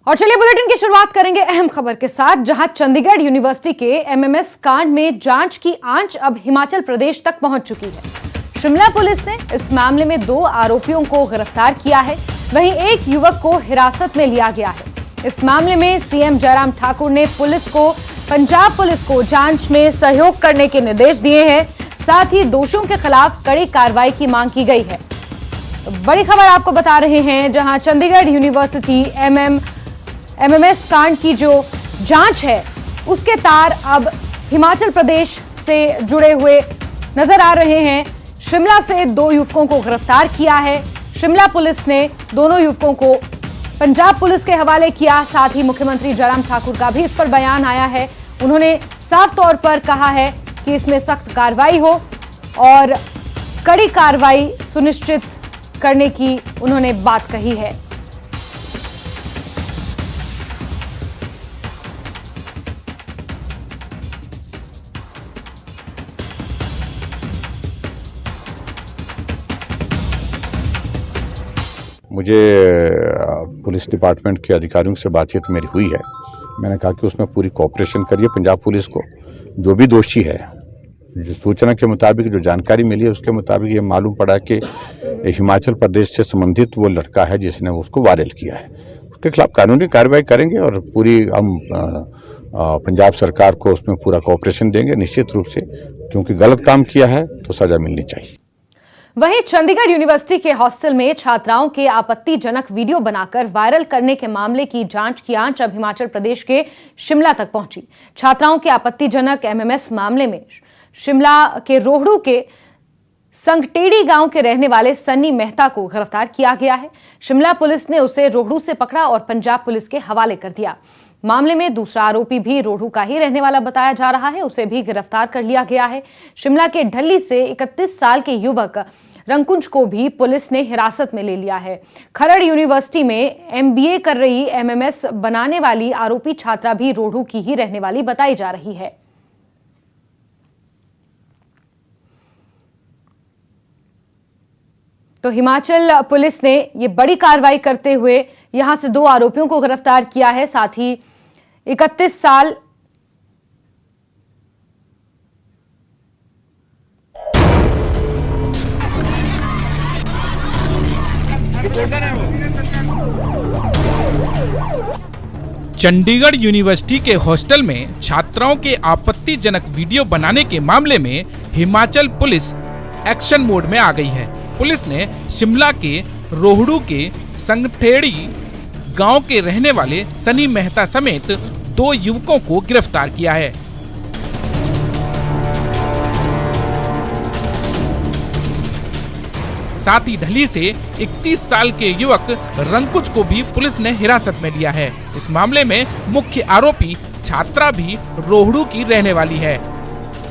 और चलिए बुलेटिन की शुरुआत करेंगे अहम खबर के साथ, जहां चंडीगढ़ यूनिवर्सिटी के एमएमएस कांड में जांच की आंच अब हिमाचल प्रदेश तक पहुंच चुकी है। शिमला पुलिस ने इस मामले में 2 आरोपियों को गिरफ्तार किया है, वहीं एक युवक को हिरासत में लिया गया है। इस मामले में सीएम जयराम ठाकुर ने पंजाब पुलिस को जांच में सहयोग करने के निर्देश दिए हैं। साथ ही दोषियों के खिलाफ कड़ी कार्रवाई की मांग की गई है। बड़ी खबर आपको बता रहे हैं, जहां चंडीगढ़ यूनिवर्सिटी एमएमएस कांड की जो जांच है उसके तार अब हिमाचल प्रदेश से जुड़े हुए नजर आ रहे हैं। शिमला से 2 युवकों को गिरफ्तार किया है। शिमला पुलिस ने दोनों युवकों को पंजाब पुलिस के हवाले किया। साथ ही मुख्यमंत्री जयराम ठाकुर का भी इस पर बयान आया है। उन्होंने साफ तौर पर कहा है कि इसमें सख्त कार्रवाई हो और कड़ी कार्रवाई सुनिश्चित करने की उन्होंने बात कही है। मुझे पुलिस डिपार्टमेंट के अधिकारियों से बातचीत मेरी हुई है। मैंने कहा कि उसमें पूरी कोऑपरेशन करिए पंजाब पुलिस को। जो भी दोषी है, जो सूचना के मुताबिक जो जानकारी मिली है उसके मुताबिक ये मालूम पड़ा कि हिमाचल प्रदेश से संबंधित वो लड़का है जिसने उसको वायरल किया है। उसके खिलाफ कानूनी कार्रवाई करेंगे और पूरी हम पंजाब सरकार को उसमें पूरा कोऑपरेशन देंगे निश्चित रूप से, क्योंकि गलत काम किया है तो सजा मिलनी चाहिए। वहीं चंडीगढ़ यूनिवर्सिटी के हॉस्टल में छात्राओं के आपत्तिजनक वीडियो बनाकर वायरल करने के मामले की जांच की आंच अब हिमाचल प्रदेश के शिमला तक पहुंची। छात्राओं के आपत्तिजनक एमएमएस मामले में शिमला के रोहड़ू के संगटेड़ी गांव के रहने वाले सन्नी मेहता को गिरफ्तार किया गया है। शिमला पुलिस ने उसे रोहड़ू से पकड़ा और पंजाब पुलिस के हवाले कर दिया। मामले में दूसरा आरोपी भी रोहड़ू का ही रहने वाला बताया जा रहा है, उसे भी गिरफ्तार कर लिया गया है। शिमला के ढली से 31 साल के युवक रंकुंज को भी पुलिस ने हिरासत में ले लिया है। खरड़ यूनिवर्सिटी में एमबीए कर रही एमएमएस बनाने वाली आरोपी छात्रा भी रोहड़ू की ही रहने वाली बताई जा रही है। तो हिमाचल पुलिस ने ये बड़ी कार्रवाई करते हुए यहां से 2 आरोपियों को गिरफ्तार किया है। साथ ही 31 साल चंडीगढ़ यूनिवर्सिटी के हॉस्टल में छात्राओं के आपत्तिजनक वीडियो बनाने के मामले में हिमाचल पुलिस एक्शन मोड में आ गई है। पुलिस ने शिमला के रोहड़ू के संगठेड़ी गांव के रहने वाले सनी मेहता समेत 2 युवकों को गिरफ्तार किया है। साथ ही ढली से 31 साल के युवक रंकुज को भी पुलिस ने हिरासत में लिया है। इस मामले में मुख्य आरोपी छात्रा भी रोहड़ू की रहने वाली है।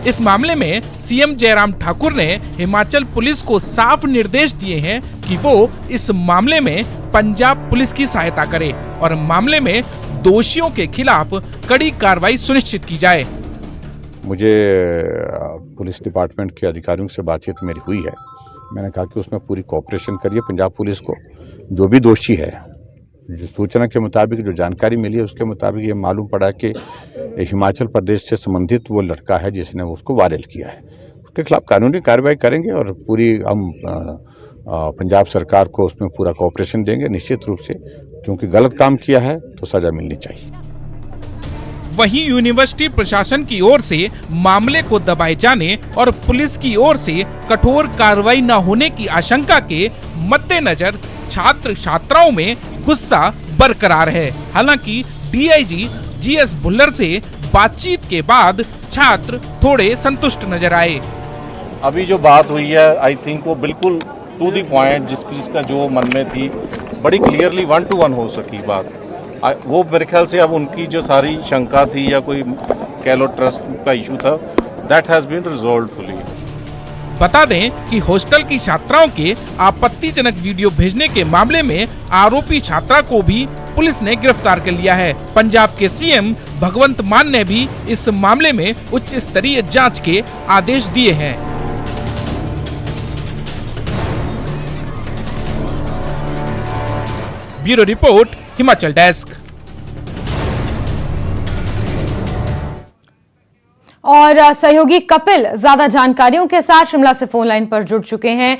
इस मामले में सीएम जयराम ठाकुर ने हिमाचल पुलिस को साफ निर्देश दिए हैं कि वो इस मामले में पंजाब पुलिस की सहायता करे और मामले में दोषियों के खिलाफ कड़ी कार्रवाई सुनिश्चित की जाए। मुझे पुलिस डिपार्टमेंट के अधिकारियों से बातचीत मेरी हुई है। मैंने कहा कि उसमें पूरी कोऑपरेशन करिए पंजाब पुलिस को। जो भी दोषी है, जो सूचना के मुताबिक जो जानकारी मिली है उसके मुताबिक ये मालूम पड़ा कि हिमाचल प्रदेश से संबंधित वो लड़का है जिसने उसको वायरल किया है। उसके खिलाफ कानूनी कार्रवाई करेंगे और पूरी हम पंजाब सरकार को उसमें पूरा कोऑपरेशन देंगे निश्चित रूप से, क्योंकि गलत काम किया है तो सजा मिलनी चाहिए। वहीं यूनिवर्सिटी प्रशासन की ओर से मामले को दबाए जाने और पुलिस की ओर से कठोर कार्रवाई न होने की आशंका के मद्देनजर छात्र छात्राओं में गुस्सा बरकरार है। हालांकि डीआईजी जीएस भुल्लर से बातचीत के बाद छात्र थोड़े संतुष्ट नजर आए। अभी जो बात हुई है आई थिंक वो बिल्कुल टू द पॉइंट, जिसका जो मन में थी बड़ी क्लियरली 1 to 1 हो सकी बात। वो मेरे ख्याल से अब उनकी जो सारी शंका थी या कोई कह लो ट्रस्ट का इशू था, that has been resolved fully. बता दें कि हॉस्टल की छात्राओं के आपत्तिजनक वीडियो भेजने के मामले में आरोपी छात्रा को भी पुलिस ने गिरफ्तार कर लिया है। पंजाब के सीएम भगवंत मान ने भी इस मामले में उच्च स्तरीय जांच के आदेश दिए हैं। Bureau report, Himachal desk. और सहयोगी कपिल ज्यादा जानकारियों के साथ शिमला से फोन लाइन पर जुड़ चुके हैं।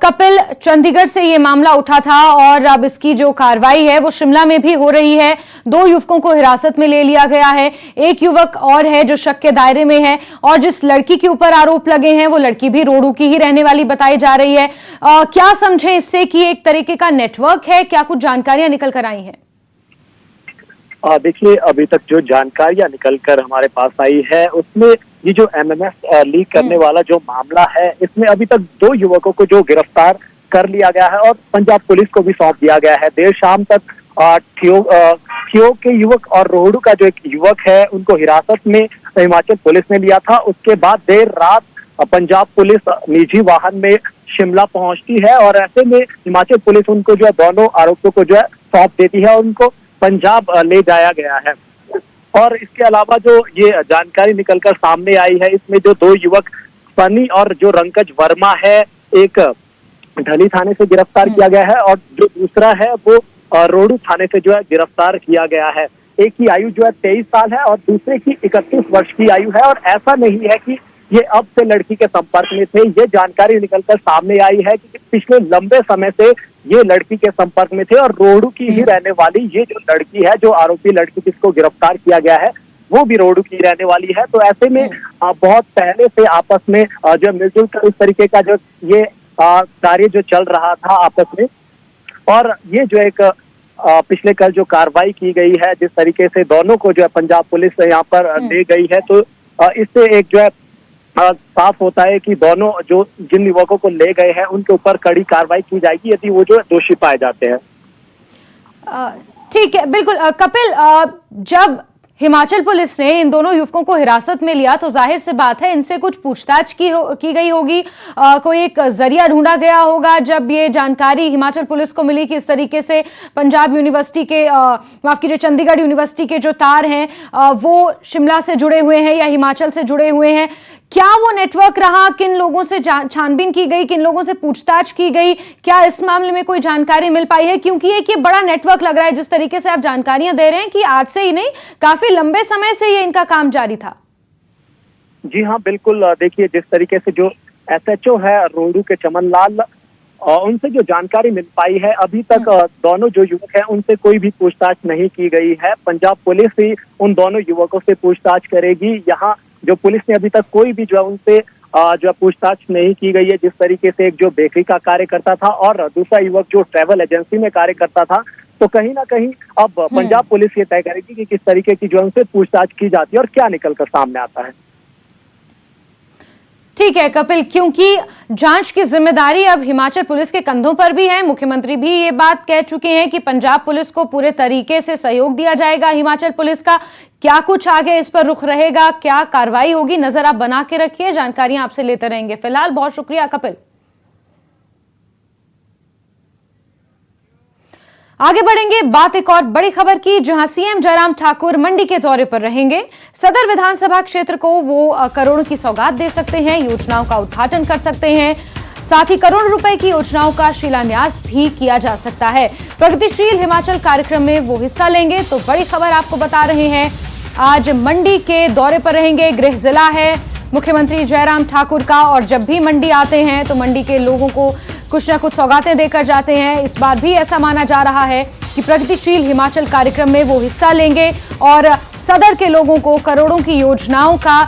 कपिल, चंडीगढ़ से ये मामला उठा था और अब इसकी जो कार्रवाई है वो शिमला में भी हो रही है। 2 युवकों को हिरासत में ले लिया गया है। एक युवक और है जो शक के दायरे में है और जिस लड़की के ऊपर आरोप लगे हैं वो लड़की भी रोहडू की ही रहने वाली बताई जा रही है। क्या समझे इससे कि एक तरीके का नेटवर्क है? क्या कुछ जानकारियां निकल कर आई हैं? देखिए, अभी तक जो जानकारियां निकलकर हमारे पास आई है उसमें ये जो एमएमएस लीक करने वाला जो मामला है, इसमें अभी तक 2 युवकों को जो गिरफ्तार कर लिया गया है और पंजाब पुलिस को भी सौंप दिया गया है। देर शाम तक ठियोग के युवक और रोहडू का जो एक युवक है उनको हिरासत में हिमाचल पुलिस ने लिया था। उसके बाद देर रात पंजाब पुलिस निजी वाहन में शिमला पहुंचती है और ऐसे में हिमाचल पुलिस उनको जो है दोनों आरोपियों को जो है सौंप देती है और उनको पंजाब ले जाया गया है। और इसके अलावा जो ये जानकारी निकलकर सामने आई है, इसमें जो 2 युवक सनी और जो रंकज वर्मा है, एक ढली थाने से गिरफ्तार किया गया है और जो दूसरा है वो रोहडू थाने से जो है गिरफ्तार किया गया है। एक की आयु जो है 23 साल है और दूसरे की 31 वर्ष की आयु है। और ऐसा नहीं है कि ये अब से लड़की के संपर्क में थे, ये जानकारी निकलकर सामने आई है कि पिछले लंबे समय से ये लड़की के संपर्क में थे और रोहडू की ही रहने वाली ये जो लड़की है, जो आरोपी लड़की जिसको गिरफ्तार किया गया है, वो भी रोहडू की रहने वाली है। तो ऐसे में बहुत पहले से आपस में जो मिलजुल कर इस तरीके का जो ये कार्य जो चल रहा था आपस में, और ये जो एक पिछले कल जो कार्रवाई की गई है, जिस तरीके से दोनों को जो है पंजाब पुलिस यहाँ पर ले गई है, तो इससे एक जो है साफ होता है कि दोनों जो जिन युवकों को ले गए हैं उनके ऊपर कड़ी कार्रवाई की जाएगी यदि वो जो दोषी पाए जाते हैं। ठीक है, बिल्कुल। कपिल, जब हिमाचल पुलिस ने इन दोनों युवकों को हिरासत में लिया तो जाहिर सी बात है इनसे कुछ पूछताछ की गई होगी, कोई एक जरिया ढूंढा गया होगा। जब ये जानकारी हिमाचल पुलिस को मिली कि इस तरीके से पंजाब यूनिवर्सिटी के माफ कीजिए चंडीगढ़ यूनिवर्सिटी के जो तार हैं वो शिमला से जुड़े हुए हैं या हिमाचल से जुड़े हुए हैं, क्या वो नेटवर्क रहा? किन लोगों से छानबीन की गई, किन लोगों से पूछताछ की गई? क्या इस मामले में कोई जानकारी मिल पाई है? क्योंकि एक ये बड़ा नेटवर्क लग रहा है जिस तरीके से आप जानकारियां दे रहे हैं कि आज से ही नहीं, काफी लंबे समय से ये इनका काम जारी था। जी हाँ, बिल्कुल। देखिए, जिस तरीके से जो एसएचओ है रोहडू के चमन लाल, उनसे जो जानकारी मिल पाई है, अभी तक दोनों जो युवक हैं उनसे कोई भी पूछताछ नहीं की गई है। पंजाब पुलिस ही उन दोनों युवकों से पूछताछ करेगी। यहाँ जो पुलिस ने अभी तक कोई भी जो है उनसे जो पूछताछ नहीं की गई है। जिस तरीके से एक जो बेकरी का कार्य करता था और दूसरा युवक जो ट्रैवल एजेंसी में कार्य करता था, तो कहीं ना कहीं अब पंजाब पुलिस ये तय करेगी कि किस तरीके की जो उनसे पूछताछ की जाती है और क्या निकलकर सामने आता है। ठीक है कपिल, क्योंकि जांच की जिम्मेदारी अब हिमाचल पुलिस के कंधों पर भी है। मुख्यमंत्री भी ये बात कह चुके हैं कि पंजाब पुलिस को पूरे तरीके से सहयोग दिया जाएगा। हिमाचल पुलिस का क्या कुछ आगे इस पर रुख रहेगा, क्या कार्रवाई होगी, नजर आप बना के रखिए, जानकारियां आपसे लेते रहेंगे। फिलहाल बहुत शुक्रिया कपिल। आगे बढ़ेंगे बात एक और बड़ी खबर की, जहां सीएम जयराम ठाकुर मंडी के दौरे पर रहेंगे। सदर विधानसभा क्षेत्र को वो करोड़ों की सौगात दे सकते हैं, योजनाओं का उद्घाटन कर सकते हैं, साथ ही करोड़ रुपए की योजनाओं का शिलान्यास भी किया जा सकता है। प्रगतिशील हिमाचल कार्यक्रम में वो हिस्सा लेंगे। तो बड़ी खबर आपको बता रहे हैं, आज मंडी के दौरे पर रहेंगे। गृह जिला है मुख्यमंत्री जयराम ठाकुर का, और जब भी मंडी आते हैं तो मंडी के लोगों को कुछ न कुछ सौगातें देकर जाते हैं। इस बार भी ऐसा माना जा रहा है कि प्रगतिशील हिमाचल कार्यक्रम में वो हिस्सा लेंगे और सदर के लोगों को करोड़ों की योजनाओं का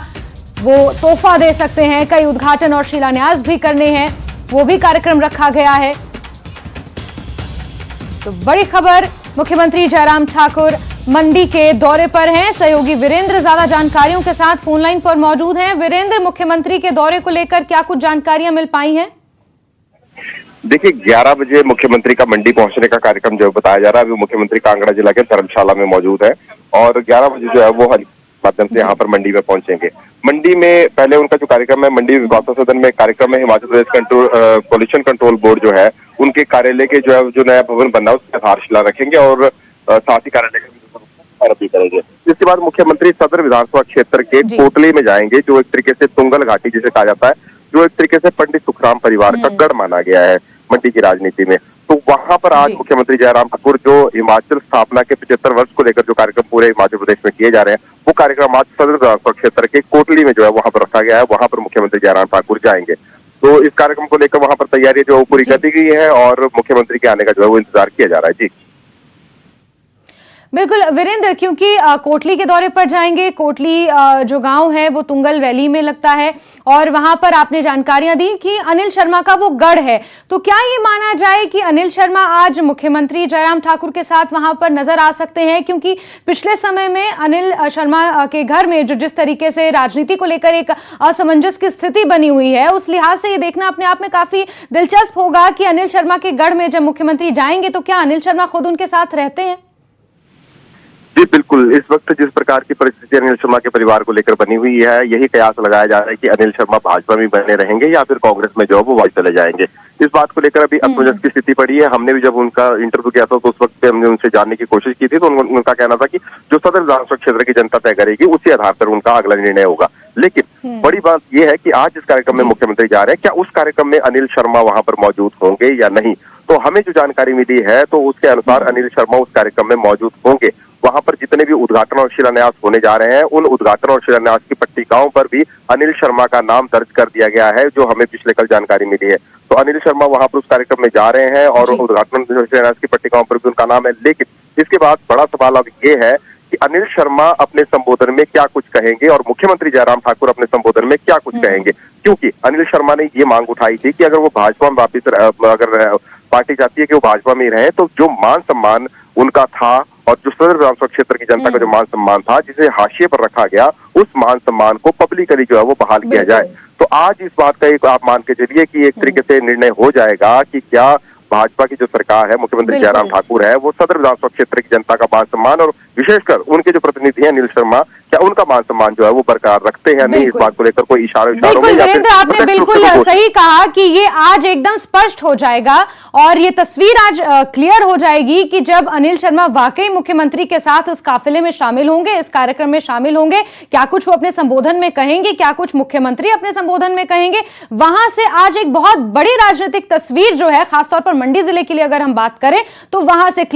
वो तोहफा दे सकते हैं। कई उद्घाटन और शिलान्यास भी करने हैं, वो भी कार्यक्रम रखा गया है। तो बड़ी खबर, मुख्यमंत्री जयराम ठाकुर मंडी के दौरे पर हैं। सहयोगी वीरेंद्र ज्यादा जानकारियों के साथ फोन लाइन पर मौजूद हैं। वीरेंद्र, मुख्यमंत्री के दौरे को लेकर क्या कुछ जानकारियां मिल पाई हैं? देखिए, 11 बजे मुख्यमंत्री का मंडी पहुंचने का कार्यक्रम जो बताया जा रहा है, अभी मुख्यमंत्री कांगड़ा जिला के धर्मशाला में मौजूद है और 11 बजे जो है वो माध्यम से यहाँ पर मंडी में पहुंचेंगे। मंडी में पहले उनका जो कार्यक्रम है, मंडी विकास सदन में कार्यक्रम है, Himachal Pradesh pollution control board जो है उनके कार्यालय के जो नया भवन बनना है उसकी आधारशिला रखेंगे और साथ ही कार्यालय का भी करेंगे। इसके बाद मुख्यमंत्री सदर विधानसभा क्षेत्र के कोटली में जाएंगे, जो एक तरीके से तुंगल घाटी जिसे कहा जाता है, जो एक तरीके से पंडित सुखराम परिवार का गढ़ माना गया है। मंडी की राजनीति में। तो वहां पर आज जी। मुख्यमंत्री जयराम ठाकुर जो हिमाचल स्थापना के 75 वर्ष को लेकर जो कार्यक्रम पूरे हिमाचल प्रदेश में किए जा रहे हैं, वो कार्यक्रम आज सदर विधानसभा क्षेत्र के कोटली में जो है वहां पर रखा गया है। वहां पर मुख्यमंत्री जयराम ठाकुर जाएंगे। तो इस कार्यक्रम को लेकर वहां पर तैयारी जो है वो पूरी कर दी गई है और मुख्यमंत्री के आने का जो है वो इंतजार किया जा रहा है। जी बिल्कुल वीरेंद्र, क्योंकि कोटली के दौरे पर जाएंगे। कोटली जो गांव है वो तुंगल वैली में लगता है और वहां पर आपने जानकारियां दी कि अनिल शर्मा का वो गढ़ है। तो क्या ये माना जाए कि अनिल शर्मा आज मुख्यमंत्री जयराम ठाकुर के साथ वहां पर नजर आ सकते हैं? क्योंकि पिछले समय में अनिल शर्मा के घर में जो जिस तरीके से राजनीति को लेकर एक असमंजस की स्थिति बनी हुई है, उस लिहाज से ये देखना अपने आप में काफी दिलचस्प होगा कि अनिल शर्मा के गढ़ में जब मुख्यमंत्री जाएंगे तो क्या अनिल शर्मा खुद उनके साथ रहते हैं? जी बिल्कुल, इस वक्त जिस प्रकार की परिस्थिति अनिल शर्मा के परिवार को लेकर बनी हुई है, यही कयास लगाया जा रहा है कि अनिल शर्मा भाजपा में बने रहेंगे या फिर कांग्रेस में जो है वो वापस चले जाएंगे। इस बात को लेकर अभी असमंजस की स्थिति पड़ी है। हमने भी जब उनका इंटरव्यू किया था तो उस वक्त पे हमने उनसे जानने की कोशिश की थी, तो उनका कहना था कि जो सदर विधानसभा क्षेत्र की जनता तय करेगी उसी आधार पर उनका अगला निर्णय होगा। लेकिन बड़ी बात यह है कि आज इस कार्यक्रम में मुख्यमंत्री जा रहे हैं, क्या उस कार्यक्रम में अनिल शर्मा वहां पर मौजूद होंगे या नहीं? तो हमें जो जानकारी मिली है तो उसके अनुसार अनिल शर्मा उस कार्यक्रम में मौजूद होंगे। वहां पर जितने भी उद्घाटन और शिलान्यास होने जा रहे हैं, उन उद्घाटन और शिलान्यास की पट्टिकाओं पर भी अनिल शर्मा का नाम दर्ज कर दिया गया है, जो हमें पिछले कल जानकारी मिली है। तो अनिल शर्मा वहां पर उस कार्यक्रम में जा रहे हैं और उद्घाटन शिलान्यास की पट्टिकाओं पर भी उनका नाम है। लेकिन इसके बाद बड़ा सवाल अब ये है कि अनिल शर्मा अपने संबोधन में क्या कुछ कहेंगे और मुख्यमंत्री जयराम ठाकुर अपने संबोधन में क्या कुछ कहेंगे। क्योंकि अनिल शर्मा ने ये मांग उठाई थी कि अगर वो भाजपा में वापिस अगर पार्टी चाहती है कि वो भाजपा में ही रहे, तो जो मान सम्मान उनका था और जो सदर विधानसभा क्षेत्र की जनता का जो मान सम्मान था, जिसे हाशिए पर रखा गया, उस मान सम्मान को पब्लिकली जो है वो बहाल किया जाए। तो आज इस बात का एक आप मान के चलिए कि एक तरीके से निर्णय हो जाएगा कि क्या भाजपा की जो सरकार है, मुख्यमंत्री जयराम ठाकुर है, वो सदर विधानसभा क्षेत्र की जनता का मान सम्मान और विशेषकर उनके जो प्रतिनिधि हैं अनिल शर्मा, क्या उनका मान सम्मान जो है वो बरकरार रखते हैं नहीं? इस बात को लेकर कोई इशारों में वीरेंद्र, आपने बिल्कुल सही कहा कि ये आज एकदम स्पष्ट हो जाएगा और ये तस्वीर आज क्लियर हो जाएगी कि जब अनिल शर्मा वाकई मुख्यमंत्री के साथ इस काफिले में शामिल होंगे, इस कार्यक्रम में शामिल होंगे, क्या कुछ वो अपने संबोधन में कहेंगे, क्या कुछ मुख्यमंत्री अपने संबोधन में कहेंगे। वहां से आज एक बहुत बड़ी राजनीतिक तस्वीर जो है, खासतौर पर मंडी जिले के लिए अगर हम बात करें तो वहां से